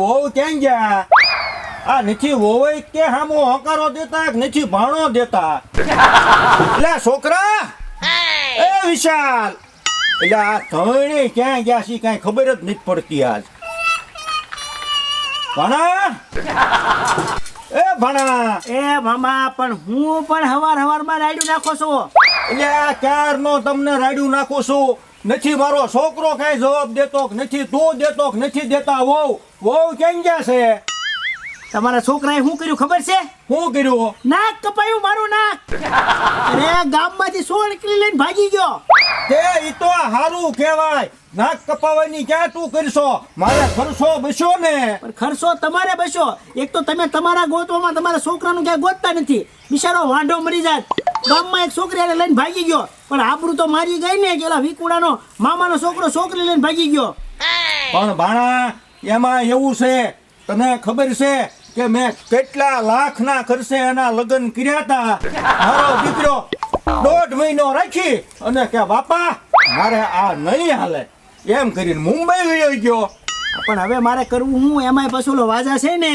વહુ ક્યાં ગયા? આ નથી વહુ કે હામો હકારો દેતા કે નથી ભાણો દેતા? એટલે છોકરા એ વિશાલ, એટલે આ ત્રણે ક્યાં ગયા છે કાંઈ ખબર જ નથી પડતી આજ. ભાણા એ ભાણા. એ મામા પણ હું પણ હવારમાં રાડ્યું નાખો છો. એટલે આ ક્યારનો તમને રાડ્યું નાખું છું. નથી મારો છોકરો કાંઈ જવાબ દેતો કે નથી તું દેતો કે નથી દેતા. વહુ ક્યાં ગયા છે? તમારા છોકરાએ શું કર્યું ખબર છે? શું કર્યું? નાક કપાયું મારું નાક. અરે ગામમાંથી સોળ નીકળી લઈને ભાગી ગયો. તે ઈ તો હારું કહેવાય. નાક કપાવાની ક્યાં તું કરશો? મારે ખર્ચો બસ્યો ને. પણ ખર્ચો તમારે બસ્યો. એક તો તમે તમારા ગોતવામાં તમારા છોકરાનું ક્યાંય ગોતતા નથી. બિચારો વાંઢો મરી જાય. ગામમાં એક છોકરીને લઈને ભાગી ગયો, પણ આબરૂ તો મારી ગઈ ને કે ઓલા વિકુડાનો મામાનો છોકરો છોકરી લઈને ભાગી ગયો. પણ ભાણા એમાં એવું છે, તને ખબર છે કે મેં કેટલા લાખના ખર્ચે એના લગ્ન કર્યા હતા. મારો દીકરો 1.5 મહિનો રાખી અને કે બાપા મારે આ નહીં હાલે એમ કરીને મુંબઈ વયો ગયો. પણ હવે મારે કરવું હું? એમાંય પછી ઓલો વાજા છે ને,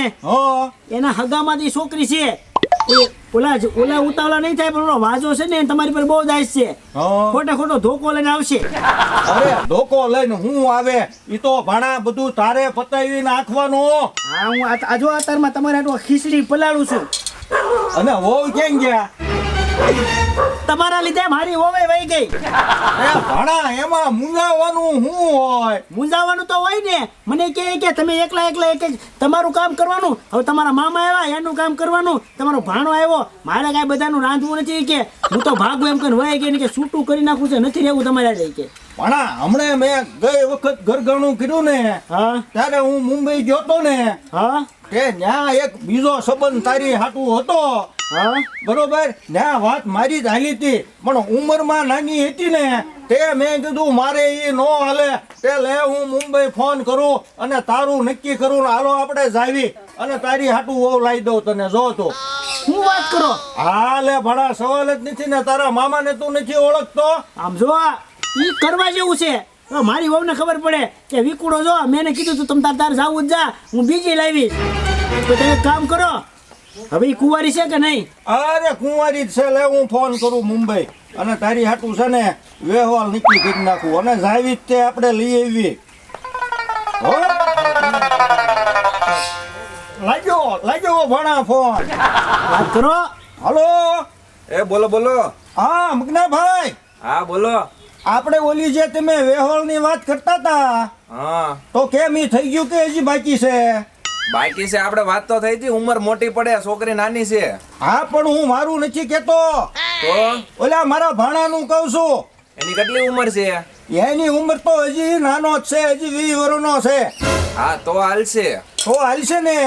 એના હગામાંથી છોકરી છે. એ ઓલા ઉતાવળા નહીં થાય, પણ ઓલો વાજો છે ને તમારી પર બહુ દાઈશ છે. ખોટો ધોકો લઈને આવશે. અરે ધોકો લઈને હું આવે? ઈ તો ભાણા બધું તારે પતાવી નાખવાનું. હા, હું આજો અત્યારમાં તમારે આટલું ખીચડી પલાળું છું. અને વહુ ક્યાં ગયા? તમારા લીધે મારી વહુ વહી ગઈ. એ ભાણા એમાં મૂંઝાવાનું શું હોય? મૂંઝાવાનું તો હોય ને. મને કે તમે એકલા એક તમારું કામ કરવાનું. હવે તમારા મામા આવ્યા એનું કામ કરવાનું. તમારો ભાણો આવ્યો, મારે કાંઈ બધાનું રાંધવું નથી. કે હું તો ભાગું એમ કરીને વહી ગઈ ને કે છૂટું કરી નાખું છે, નથી રહેવું તમારે કે. ભાણા હમણાં મેં ગઈ વખત ઘરઘણું કર્યું ને, હા ત્યારે હું મુંબઈ ગયો તો ને, હા કે ત્યાં એક બીજો સંબંધ તારી હાટું હતો. હા બરોબર, ત્યાં વાત મારી જ હાલી હતી, પણ ઉંમરમાં નાની હતી ને, તે મેં કીધું મારે એ નો હાલે. તે લે હું મુંબઈ ફોન કરું અને તારું નક્કી કરું ને હાલો આપણે જાવી અને તારી હાટું વહુ લાવી દઉં તને. જો તો હું વાત કરો. હા લે ભણા, સવાલ જ નથી ને. તારા મામાને તું નથી ઓળખતો? આમ જો ઈ કરવા જેવું છે. મારી વહુને ખબર પડે કે વિકુડો જો મેં કીધું તું તમ તાર જાવું જ જા, હું બીજી લાવીશ. તો તમે કામ કરો. હવે ઈ કુંવારી છે કે નહીં? અરે કુંવારી જ છે. લે હું ફોન કરું મુંબઈ અને તારી હાટું છે ને વ્યવહાર નક્કી કરી નાખું અને જાવી જ તે આપણે લઈ આવી. હો લાગ્યો ભણા ફોન. વાત કરો. હલો એ બોલો. હા મગનાભાઈ. હા બોલો. આપણે ઓલી જે તમે વેહોળની વાત કરતા હતા, હા તો કેમ ઈ થઈ ગયું કે હજી બાકી છે? બાકી છે. આપણે વાત તો થઈ હતી, ઉંમર મોટી પડે, છોકરી નાની છે. હા પણ હું મારું નથી કેતો, તો ઓલા મારા ભાણાનું કહું છું. એની કેટલી ઉંમર છે? એની ઉંમર તો હજી નાનો જ છે, હજી 20 વર્ષનો છે. હા તો હાલશે. તો હાલશે ને?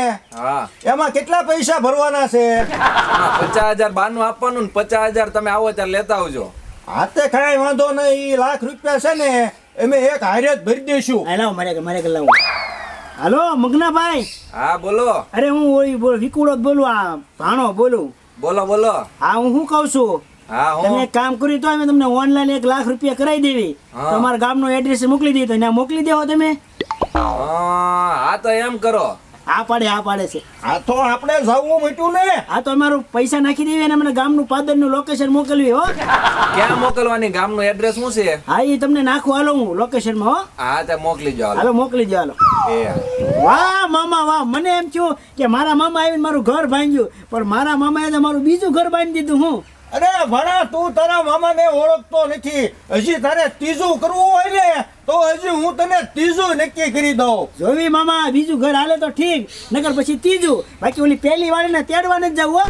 હા એમાં કેટલા પૈસા ભરવાના છે? 50,000 બારનું આપવાનું ને 50,000 તમે આવો ત્યારે લેતા આવજો. હા તે કાંઈ વાંધો નહીં. ₹1,00,000 છે ને અમે એક હારે જ ભરી દઈશું. લાવો મારે લાવું. હાલો મગનાભાઈ. હા બોલો. અરે હું વિકુડો બોલું, આ ભાણો બોલું. બોલો. હા હું શું કઉ છું, હા તમે હું એક કામ કર્યું તો અમે તમને ઓનલાઈન ₹1,00,000 કરાવી દેવી. હા. તમારા ગામનો એડ્રેસ મોકલી દઈએ તો ત્યાં મોકલી દેવો તમે. હા તો એમ કરો. આ પાડે છે. હા તો આપણે જવું મટ્યું ને. આ તો અમારું પૈસા નાખી દેવી અને મને ગામનું પાદરનું લોકેશન મોકલવી. હો ક્યાં મોકલવાની? ગામનું એડ્રેસ શું છે? હા એ તમને નાખું. હાલો હું લોકેશનમાં. હો હા તે મોકલી જાઓ. હાલો મોકલી દો. હાલો. એ વાહ મામા વાહ. મને એમ થયું કે મારા મામા આવીને મારું ઘર ભાંગ્યું, પણ મારા મામાએ તો મારું બીજું ઘર બાંધી દીધું. હું અરે ભણા તું તારા મામાને ઓળખતો નથી. હજી તારે ત્રીજું કરવું હોય ને તો હજી હું તને ત્રીજું નક્કી કરી દઉં. જોવી મામા, બીજું ઘર હાલે તો ઠીક, નકર પછી ત્રીજું. બાકી ઓલી પહેલી વાળીને તેડવા નથી જવું.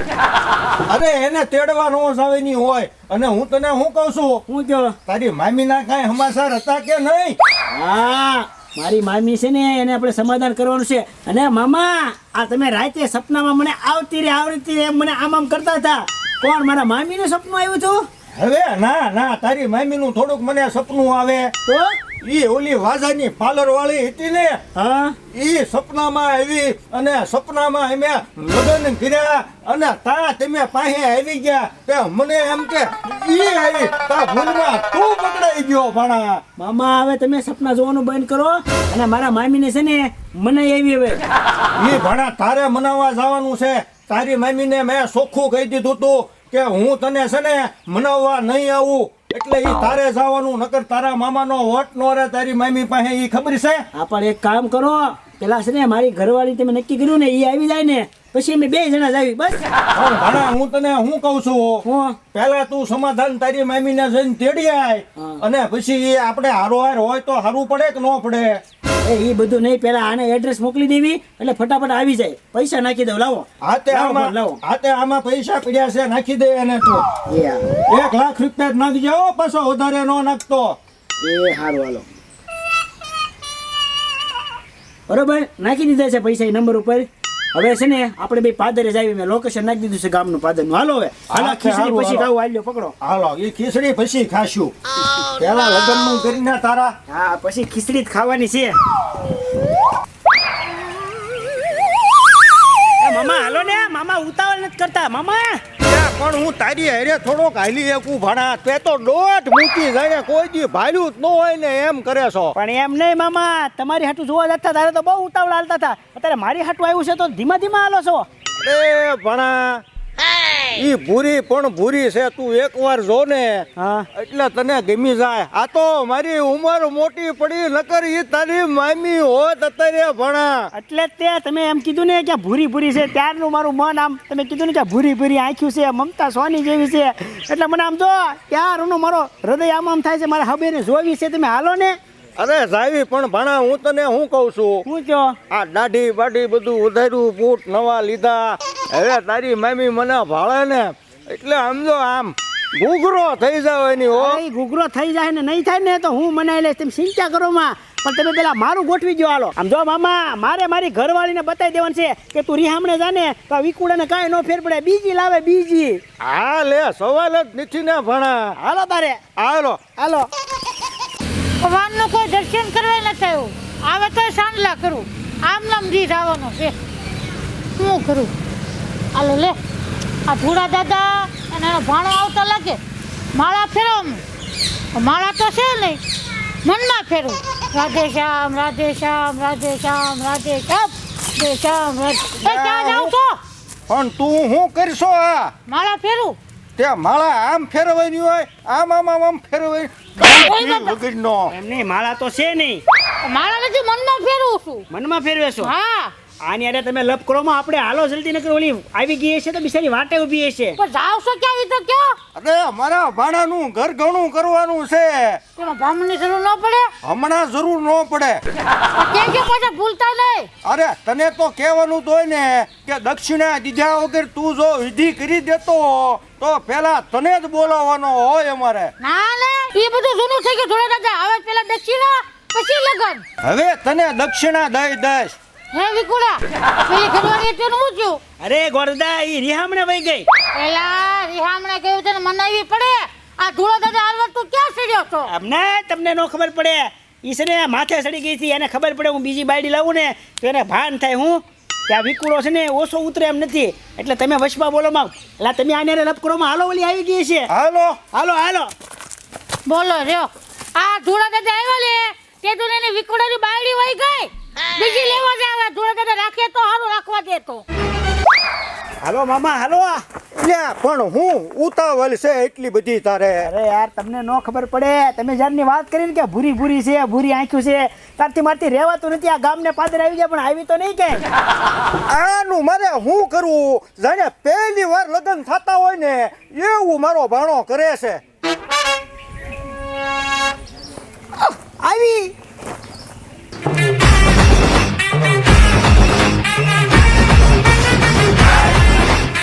અરે એને તેડવા નો જવાની હોય. અને હું તને શું કહું છું, હું કહો. તારી મામીના કાંઈ સમાચાર હતા કે નહીં? હા મારી મામી છે ને, એને આપણે સમાધાન કરવાનું છે. અને મામા આ તમે રાતે સપનામાં મને આવતી રે મને આમ કરતા હતા. કોણ? મારા મામીનું સપનું આવ્યું હતું. હવે ના તારી મામીનું થોડુંક મને સપનું આવે. તો ઈ ઓલી વાજાની પાર્લર વાળી હતી ને હા ઈ સપનામાં આવી અને સપનામાં અમે લગ્ન કર્યા અને તા તમે પાસે આવી ગયા તે મને એમ કે ઈ આવી તા ભૂલમાં તું પકડાઈ ગયો ભાણા. મામા હવે તમે સપના જોવાનું બંધ કરો અને મારા મામીને છે ને મનાઈ આવી હવે. ઈ ભાણા તારે મનાવવા જવાનું છે. તારી મામીને મેં ચોખ્ખું કહી દીધું તું કે હું તને છે ને મનાવવા નહીં આવું એટલે ઈ તારે જવાનું નકર તારા મામાનો વટ નો રે તારી મામી પાસે ઈ ખબર છે. આ પણ એક કામ કરો પેલા છે ને મારી ઘરવાળી તમે નક્કી કર્યું ને એ આવી જાય ને પછી અમે 2 જણા જ આવી બસ. પણ ભાણા હું તને હું કહું છું હું પહેલા તું સમાધાન તારી મામીને જઈને તેડી આય હા. અને પછી આપણે હારોહાર હોય તો હારું પડે કે ન પડે. એ બધું નહીં પેલા આને એડ્રેસ મોકલી દેવી એટલે ફટાફટ આવી જાય પૈસા નાખી દઉં લાવો હાતે લાવો, આમાં લાવો. હાતે આમાં પૈસા પડ્યા છે નાખી દે એને તું એ હા. 1 લાખ રૂપિયા જ નાખી જાઓ પાછો વધારે ન નાખતો. એ સારું હાલો બરોબર નાખી દીધા છે પૈસા એ નંબર ઉપર. હવે છે ને આપણે બે પાદરે જ આવી મેં લોકેશન નાખી દીધું છે ગામનું પાદરનું. હાલો હવે હાલો હા, ખીચડી હારું, પછી હાલો. ખાવું હાલ્યો પકડો. હાલો એ ખીચડી પછી ખાશું પેલા લગ્નનું કરીને તારા. હા પછી ખીચડી જ ખાવાની છે. એ મામા હાલો ને મામા ઉતાવળ નથી કરતા મામા. ત્યાં પણ હું તારી હારે થોડોક હાલી એકું ભાણા તે તો દોઢ મૂકી જાય કોઈ દી ભાડ્યું જ ન હોય ને એમ કરે છો. પણ એમ નહીં મામા તમારી હાટું જોવા જતા તારે તો બહુ ઉતાવળ હાલતા હતા અત્યારે મારી હાટું આવ્યું છે તો ધીમા ધીમા હાલો છો. એ ભણા ઈ ભૂરી પણ ભૂરી છે તું એકવાર જો ને હા એટલે તને ગમી જાય. આ તો મારી ઉંમર મોટી પડી નકર ઈ તારી મામી હોત અત્યારે ભણા. એટલે જ તે તમે એમ કીધું ને કે ભૂરી ભૂરી છે ત્યારનું મારું મન આમ તમે કીધું ને કે ભૂરી ભૂરી આંખ્યું છે મમતા સોની જેવી છે એટલે મને આમ જો ત્યારનું મારો હૃદય આમ થાય છે મારા હબેને જોવી છે તમે હાલો ને. અરે જાવી પણ ભણા હું તને શું કહું છું હું કયો આ દાઢી બાઢી બધું ઉધાર્યું બૂટ નવા લીધા હવે તારી મામી મને ભાળે ને એટલે આમ જો આમ ઘૂઘરો થઈ જાવ એની હો. એ ઘૂઘરો થઈ જાય ને નહીં થાય ને તો હું મનાઈ લઈશ તમે ચિંતા કરો માં. પણ તમે પેલા મારું ગોઠવી ગયો હાલો. આમ જો મામા મારે મારી ઘરવાળીને બતાવી દેવાનું છે કે તું રીહામણે જાને તો આ વિકુડાને કાંઈ ન ફેર પડે બીજી લાવે બીજી. હા લે સવાલ જ નથી ને ભણા. હાલો તારે હાલો હાલો. ભગવાનનું કોઈ દર્શન કરવા નથી આવ્યું આવે તો સાંડલા કરું આમ નામ રીત આવવાનો છે શું કરું હાલો લે આ ભૂડા દાદા અને એનો ભાણો આવતા લાગે માળા ફેરવવાનું માળા તો છે નહીં મનમાં ફેરવું રાધે શ્યામ રાધે શ્યામ રાધે શ્યામ રાધે શ્યામ રાધે શ્યામ રાધે ક્યાં જાવ છો પણ તું શું કરશો આ માળા ફેરવું તે માળા આમ ફેરવાની હોય આમ આમ આમ આમ ફેરવાય વગરનો. એમ નહીં માળા તો છે નહીં માળા નથી મનમાં ફેરવું છું મનમાં ફેરવે છો. હા આની અરે તમે લપ કરો માં આપણે હાલો જલ્દી નકર ઓલી આવી ગઈ છે તો બિચારી વાટે ઊભી છે. પણ જાવ છો ક્યાં ઈ તો કયો અરે મારા ભાણાનું ઘર ઘણું કરવાનું છે તેમાં બ્રાહ્મણની જરૂર ન પડે હમણાં જરૂર ન પડે. કે પાછા ભૂલતા નહીં અરે તને તો કહેવાનું તો હોય ને કે દક્ષિણા દીધા વગર તું જો વિધિ કરી દેતો તો પેલા તને જ બોલાવવાનો હોય અમારે. ના લે એ બધું જૂનું થઈ ગયું થોડા દાદા હવે પેલા દક્ષિણા પછી લગન હવે તને દક્ષિણા દઈ દઈશ. હે વિકુડા પેલી ઘરવાળી એટલે હું છું અરે ગોરદા ઈ રીહામણે વઈ ગઈ. એલા રિહામણે કહ્યું તને મનાવી પડે આ ધૂળો દાદા હાલવા તું ક્યાં સીડ્યો છો અમને તમને નો ખબર પડે ઈ છે ને માથે સડી ગઈ હતી એને ખબર પડે હું બીજી બાયડી લાવું ને તો એને ભાન થાય હું ત્યાં વિકુડો છે ને ઓછો ઉતરે એમ નથી એટલે તમે વશમાં બોલો માં એટલે તમે આને લપ કરો માં હાલો ઓલી આવી ગઈ છે. હાલો હાલો હાલો બોલો રહ્યો આ ધૂળો દાદા આવ્યો લે તે તો એની વિકુડાની બાયડી વહી ગઈ બીજી લેવા જ આવે ધૂળો દાદા રાખે તો હારું રાખવા દે તો હાલો મામા હાલો. લ્યા પણ હું ઉતાવળ છે એટલી બધી તારે. અરે યાર તમને નો ખબર પડે તમે જ્યારની વાત કરી ને કે ભૂરી ભૂરી છે ભૂરી આંખ્યું છે ત્યારથી મારથી રહેવાતું નથી. આ ગામને પાદર આવી જાય પણ આવી તો નહીં કે આનું મારે શું કરવું જાણે પહેલી વાર લગ્ન થતા હોય ને એવું મારો ભાણો કરે છે. આવી